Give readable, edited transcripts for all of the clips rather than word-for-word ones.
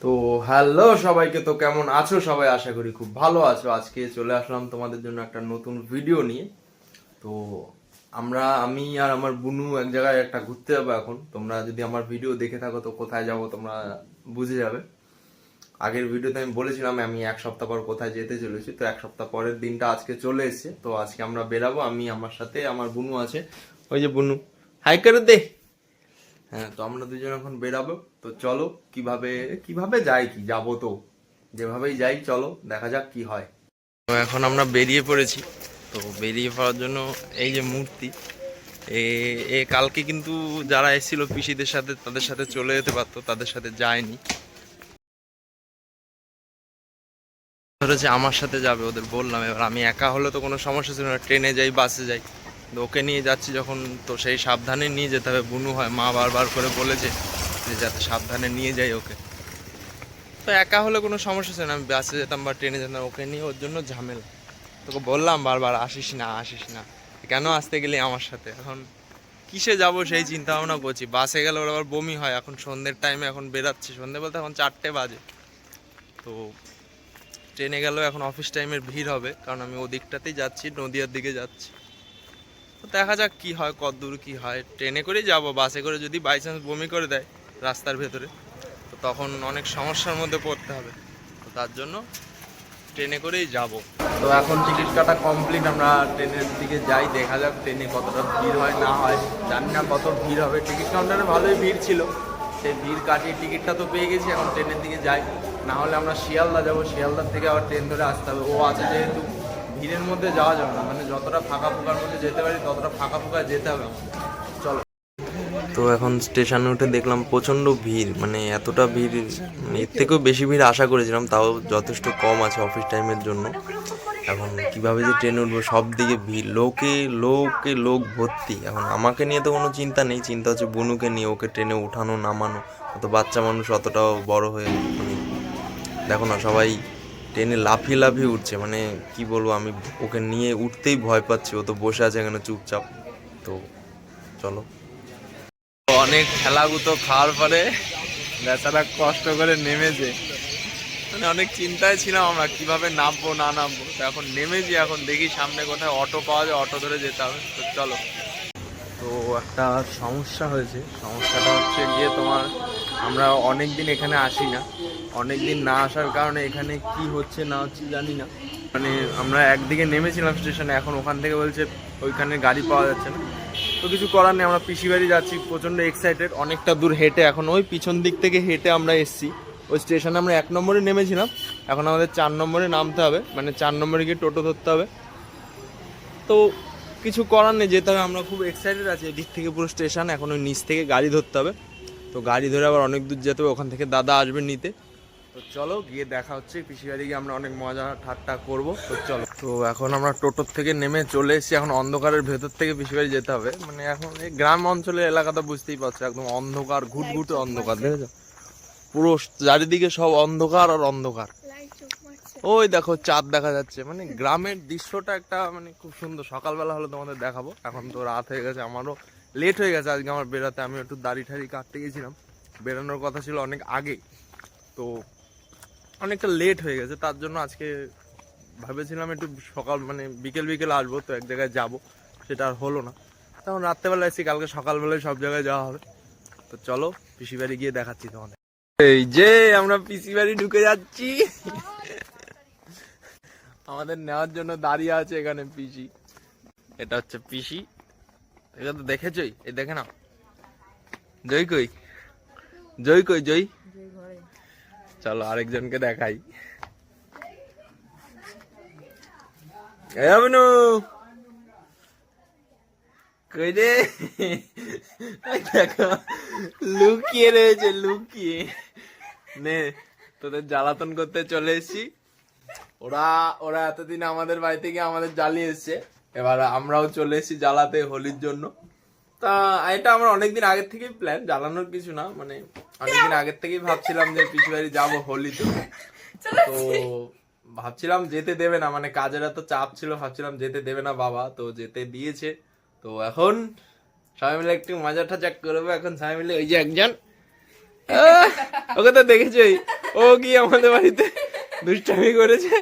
তো হ্যালো সবাইকে, তো কেমন আছো সবাই? আশা করি খুব ভালো আছো। আজকে চলে আসলাম তোমাদের জন্য একটা নতুন ভিডিও নিয়ে। তো আমি আর আমার বুনু এক জায়গায় একটা ঘুরতে যাবো। এখন তোমরা যদি আমার ভিডিও দেখে থাকো তো কোথায় যাব তোমরা বুঝে যাবে। আগের ভিডিওতে আমি বলেছিলাম আমি এক সপ্তাহ পর কোথায় যেতে চলেছি, তো এক সপ্তাহ পরের দিনটা আজকে চলে এসেছে। তো আজকে আমরা বেরাবো, আমি, আমার সাথে আমার বুনু আছে। ওই যে বুনু, হাই করে দে। হ্যাঁ, তো আমরা দুজন এখন বেরাবো। তো চলো, কিভাবে কিভাবে যাই, কি যাবো, তো যেভাবেই যাই চলো দেখা যাক কি হয়। তো এখন আমরা বেরিয়ে পড়েছি। তো বেরিয়ে পড়ার জন্য এই যে মূর্তি, এ এ কালকে কিন্তু যারা এসেছিল পিসিদের সাথে তাদের সাথে চলে যেতে পারতো, তাদের সাথে যায়নি, ধরেছে আমার সাথে যাবে। ওদের বললাম, এবার আমি একা হলে তো কোনো সমস্যা ছিল না, ট্রেনে যাই বাসে যাই। তো ওকে নিয়ে যাচ্ছি যখন, তো সেই সাবধানে নিয়ে যেতে হবে। বুনু হয়, মা বারবার করে বলেছে যে যাতে সাবধানে নিয়ে যাই ওকে। তো একা হলে কোনো সমস্যা ছিল না, আমি বাসে যেতাম বা ট্রেনে যেতাম, ওকে নিয়ে ওর জন্য ঝামেলা। তোকে বললাম বারবার আসিস না আসিস না, কেন আসতে গেলি আমার সাথে। এখন কিসে যাব সেই চিন্তা ভাবনা করছি। বাসে গেলে ওর আবার বমি হয়। এখন সন্ধ্যের টাইমে এখন বেরাচ্ছি, সন্ধ্যে বলতে এখন 4টে বাজে। তো ট্রেনে গেলেও এখন অফিস টাইমের ভিড় হবে, কারণ আমি ওদিকটাতেই যাচ্ছি, নদিয়ার দিকে যাচ্ছি। তো দেখা যাক কি হয়, কত দূর কি হয়। ট্রেনে করেই যাব, বাসে করে যদি বাই চান্স বমি করে দেয় রাস্তার ভেতরে, তো তখন অনেক সমস্যার মধ্যে পড়তে হবে। তো তার জন্য ট্রেনে করেই যাব। তো এখন টিকিট কাটা কমপ্লিট, আমরা ট্রেনের দিকে যাই। দেখা যাক ট্রেনে কতটা ভিড় হয় না হয়, জানি না কত ভিড় হবে। টিকিট কাউন্টারে ভালোই ভিড় ছিল, সেই ভিড় কাটিয়ে টিকিটটা তো পেয়ে গেছি। এখন ট্রেনের দিকে যাই, না হলে আমরা শিয়ালদা যাবো, শিয়ালদার থেকে আবার ট্রেন ধরে আসতে হবে। ও আছে যেহেতু, ভিড়ের মধ্যে যাওয়া যাবে না, মানে যতটা ফাঁকা ফোকার মধ্যে যেতে পারি ততটা ফাঁকা ফোকা যেতে হবে। চলো। তো এখন স্টেশনে উঠে দেখলাম প্রচণ্ড ভিড়, মানে এতটা ভিড়, মানে এর থেকেও বেশি ভিড় আশা করেছিলাম, তাও যথেষ্ট কম আছে অফিস টাইমের জন্য। এখন কিভাবে যে ট্রেনে উঠবো, সব দিকে ভিড়, লোকে লোকে লোক ভর্তি। এখন আমাকে নিয়ে তো কোনো চিন্তা নেই, চিন্তা হচ্ছে বুনুকে নিয়ে, ওকে ট্রেনে উঠানো নামানো। অত বাচ্চা মানুষ অতটাও বড় হয়ে, মানে দেখো না সবাই ট্রেনে লাফিয়ে লাফিয়ে উঠছে, মানে কি বলবো, আমি ওকে নিয়ে উঠতেই ভয় পাচ্ছি। ও তো বসে আছে এখানে চুপচাপ। তো চলো। অনেক খেলাগুতো খাওয়ার পরে বেচারা কষ্ট করে নেমেছে, মানে অনেক চিন্তায় ছিলাম আমরা কিভাবে নামবো না নামবো। তো এখন নেমেছি, এখন দেখি সামনে কোথায় অটো পাওয়া যায়, অটো ধরে যেতে হবে। তো চলো। তো একটা সমস্যা হয়েছে, সমস্যাটা হচ্ছে গিয়ে তোমার, আমরা অনেক দিন এখানে আসি না। অনেক দিন না আসার কারণে এখানে কি হচ্ছে না হচ্ছে জানি না। মানে আমরা একদিকে নেমেছিলাম স্টেশনে, এখন ওখান থেকে বলছে ওইখানে গাড়ি পাওয়া যাচ্ছে না। তো কিছু করার নেই, আমরা পিসি বাড়ি যাচ্ছি, প্রচণ্ড এক্সাইটেড। অনেকটা দূর হেঁটে, এখন ওই পিছন দিক থেকে হেঁটে আমরা এসছি। ওই স্টেশনে আমরা 1 নম্বরে নেমেছিলাম, এখন আমাদের 4 নম্বরে নামতে হবে, মানে 4 নম্বরে গিয়ে টোটো ধরতে হবে। তো কিছু করার নেই, যেতে হবে। আমরা খুব এক্সাইটেড আছি, এদিক থেকে পুরো স্টেশন, এখন ওই নিচ থেকে গাড়ি ধরতে হবে। তো গাড়ি ধরে আবার অনেক দূর যেতে হবে, ওখান থেকে দাদা আসবে নিতে। তো চলো গিয়ে দেখা হচ্ছে, পিসি বাড়ি গিয়ে আমরা অনেক মজা ঠাট্টা করবো। তো চলো। তো এখন আমরা টোটোর থেকে নেমে চলে এসেছি, এখন অন্ধকারের ভেতর থেকে পিসি বাড়ি যেতে হবে। মানে এখন এই গ্রাম অঞ্চলের এলাকাটা বুঝতেই পারছো, একদম অন্ধকার, ঘুটঘুটে অন্ধকার, দেখেছো? পুরো চারিদিকে সব অন্ধকার আর অন্ধকার। ওই দেখো চাঁদ দেখা যাচ্ছে, মানে গ্রামের দৃশ্যটা একটা, মানে খুব সুন্দর। সকালবেলা হলে তোমাদের দেখাবো, এখন তো রাত হয়ে গেছে, আমারও লেট হয়ে গেছে আজকে আমার বেরোতে। আমি একটু দাড়ি ঠাড়ি কাটতে গেছিলাম, বেরোনোর কথা ছিল অনেক আগে, তো অনেকটা লেট হয়ে গেছে। তার জন্য আজকে ভেবেছিলাম একটু সকাল, মানে বিকেল বিকেল আসবো, তো এক জায়গায় যাব, সেটা আর হলো না। তখন রাত্রেবেলা এসেছি, কালকে সকালবেলায় সব জায়গায় যাওয়া হবে। তো চলো পিসি বাড়ি গিয়ে দেখাচ্ছি তোমাদের। এই যে আমরা পিসি বাড়ি ঢুকে যাচ্ছি, আমাদের নেওয়ার জন্য দাঁড়িয়ে আছে এখানে পিসি। এটা হচ্ছে পিসি, এটা তো দেখেছই, এই দেখে না। জয় কই, জয় কই, জয়। চলো আরেকজনকে দেখাই। এমনু কই রে, দেখো লুকিয়ে রয়েছে, লুকিয়ে নে। তোদের জ্বালাতন করতে চলে এসেছি। ওরা ওরা এতদিন আমাদের বাড়ি থেকে আমাদের জ্বালিয়ে এসছে, এবার আমরাও চলে এসেছি জ্বালাতে হোলির জন্য। তা এটা আমরা অনেকদিন আগের থেকেই প্ল্যান, জ্বালানোর কিছু না, মানে অনেকদিন আগের থেকেই ভাবছিলাম যে পিসি বাড়ি যাবো হোলিতে। তো ভাবছিলাম যেতে দেবে না, মানে কাজের এত চাপ ছিল, ভাবছিলাম যেতে দেবে না বাবা, তো যেতে দিয়েছে। তো এখন সবাই মিলে একটু মজা ঠাজা করবো। এখন সবাই মিলে, ওই যে একজন ওকে তো দেখেছই, ও ও কি আমাদের বাড়িতে দুষ্টামি করেছে,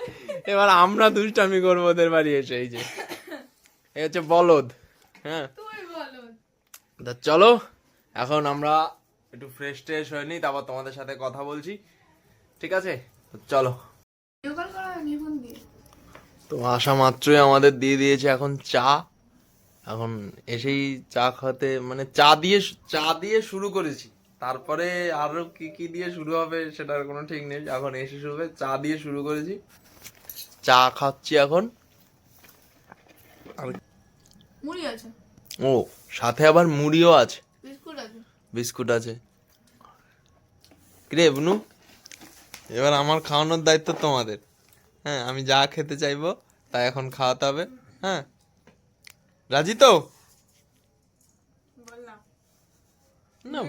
এবার আমরা দুষ্টামি করবো ওদের বাড়ি এসে। এই যে এই হচ্ছে বলদ। হ্যাঁ তা চলো এখন আমরা একটু ফ্রেশ ট্রেশ হয়ে নিই, তারপর তোমাদের সাথে কথা বলছি, ঠিক আছে? চলো। তো আসা মাত্রই আমাদের দিয়ে দিয়েছে এখন চা। এখন এসেই চা খাতে মানে চা দিয়ে শুরু করেছি, তারপরে আরো কি কি দিয়ে শুরু হবে সেটার কোনো ঠিক নেই। এখন এসে শুরু হবে, চা দিয়ে শুরু করেছি, চা খাচ্ছি এখন। মুড়ি আছে, ও সাথে আবার মুড়িও আছে, বিস্কুট আছে। বিস্কুট আছে। কিরে বুনু, এবার আমার খাওয়ানোর দায়িত্ব তোমাদের। হ্যাঁ, আমি যা খেতে চাইবো তা এখন খাওয়াতে হবে। হ্যাঁ, রাজি তো? বললাম না,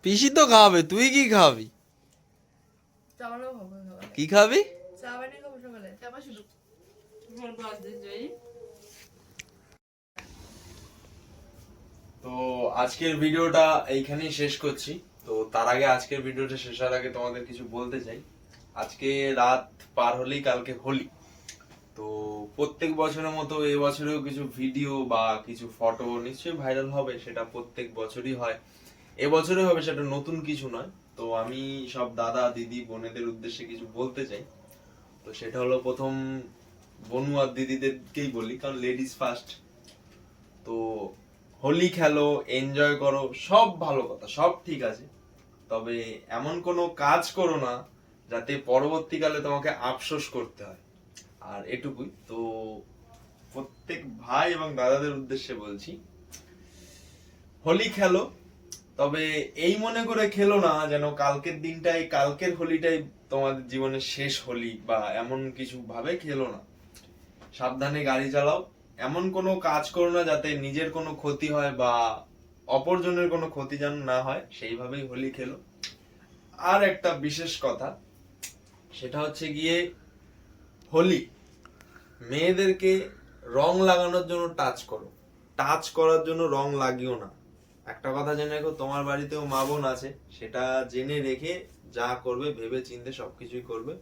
পিসি তো খাওয়াবে, তুই কি খাওয়াবি? চা বানাবো সকালে, কি খাবি? চা বানিয়ে খাবো সকালে, তারপর শুধু তো আজকের ভিডিওটা এইখানেই শেষ করছি। তো তার আগে আজকের ভিডিওটা শেষ হওয়ার আগে তোমাদের কিছু বলতে চাই। আজকে রাত পার হলেই কালকে হোলি। তো প্রত্যেক বছরের মতো এই বছরেও কিছু ভিডিও বা কিছু ফটো নিশ্চয়ই ভাইরাল হবে, সেটা প্রত্যেক বছরই হয়, এবছরে হবে, সেটা নতুন কিছু নয়। তো আমি সব দাদা দিদি বোনেদের উদ্দেশ্যে কিছু বলতে চাই। তো সেটা হলো, প্রথম বনু আর দিদিদেরকেই বলি, কারণ লেডিস ফার্স্ট। তো হোলি খেলো, এনজয় করো, সব ভালো কথা, সব ঠিক আছে, তবে এমন কোনো কাজ করো না যাতে পরবর্তীকালে তোমাকে আফসোস করতে হয়, আর এটুকুই। তো প্রত্যেক ভাই এবং দাদাদের উদ্দেশ্যে বলছি, হোলি খেলো, তবে এই মনে করে খেলো না যেন কালকের দিনটাই, কালকের হোলিটাই তোমাদের জীবনের শেষ হোলি, বা এমন কিছু ভাবে খেলো না। সাবধানে গাড়ি চালাও, এমন কোনো কাজ করো না যাতে নিজের কোনো ক্ষতি হয় বা অপরজনের কোনো ক্ষতি যেন না হয়, সেইভাবেই হোলি খেলো। আর একটা বিশেষ কথা, সেটা হচ্ছে গিয়ে হোলি মেয়েদেরকে রং লাগানোর জন্য টাচ করো, টাচ করার জন্য রং লাগিও না। একটা কথা জেনে রেখো, তোমার বাড়িতেও মা বোন আছে, সেটা জেনে রেখে যা করবে ভেবে চিন্তে সবকিছুই করবে।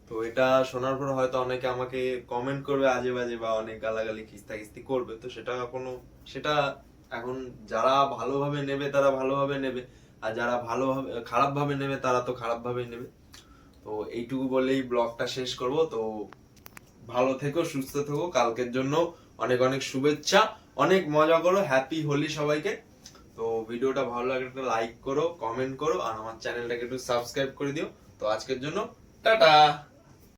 তো এটা শোনার পর হয়তো অনেকে আমাকে কমেন্ট করবে আজে বাজে, বা অনেক গালাগালি খিস্তি করবে, তো সেটা এখন যারা ভালোভাবে নেবে তারা ভালোভাবে নেবে, আর যারা ভালোভাবে খারাপ ভাবে নেবে তারা তো খারাপ ভাবেই নেবে। তো এইটুকু বলেই ব্লগটা শেষ করব। তো ভালো থেকো, সুস্থ থেকো, কালকের জন্য অনেক অনেক শুভেচ্ছা, অনেক মজা করো, হ্যাপি হোলি সবাইকে। তো ভিডিওটা ভালো লাগলে একটা লাইক করো, কমেন্ট করো, আর আমার চ্যানেলটাকে একটু সাবস্ক্রাইব করে দিও। তো আজকের জন্য টাটা।